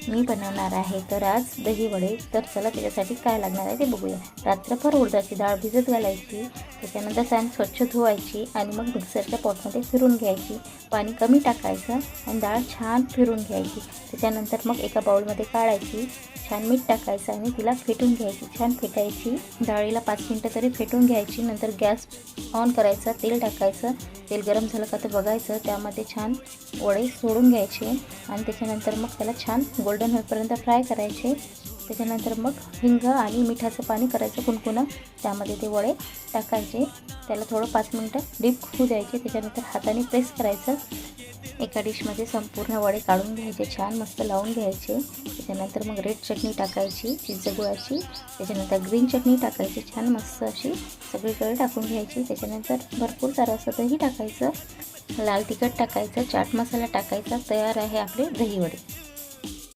मी बनवणार आहे तर आज दही वडे। तर चला त्याच्यासाठी काय लागणार आहे ते बघूया। रात्रभर उडदाची डाळ भिजत घालायची, त्याच्यानंतर छान स्वच्छ धुवायची आणि मग मिक्सरच्या पॉटमध्ये फिरून घ्यायची। पाणी कमी टाकायचं आणि डाळ छान फिरून घ्यायची। त्याच्यानंतर मग एका बाउलमध्ये काढायची, छान मीठ टाकायचं आणि तिला फेटून घ्यायची, छान फेटायची। डाळीला 5 मिनिटं तरी फेटून घ्यायची। नंतर गॅस ऑन करायचा, तेल टाकायचं, तेल गरम झालं का ते बघायचं, त्यामध्ये छान वडे सोडून घ्यायचे आणि त्याच्यानंतर मग त्याला छान गोल्डन होईपर्यंत फ्राय करायचे। त्याच्यानंतर मग हिंग आणि मिठाचं पाणी करायचं कुणकुणं, त्यामध्ये ते वडे टाकायचे, त्याला थोडं 5 मिनिटं डीप होऊ द्यायचे। त्याच्यानंतर हाताने प्रेस करायचं, एका डिशमध्ये संपूर्ण वडे काढून घ्यायचे, छान मस्त लावून घ्यायचे। त्याच्यानंतर मग रेड चटणी टाकायची चिंच गुळाची, त्याच्यानंतर ग्रीन चटणी टाकायची, छान मस्त अशी सगळीकडे टाकून घ्यायची। त्याच्यानंतर भरपूर सारं असं दही टाकायचं, लाल तिखट टाकायचं, चाट मसाला टाकायचा। तयार आहे आपले दही वडे।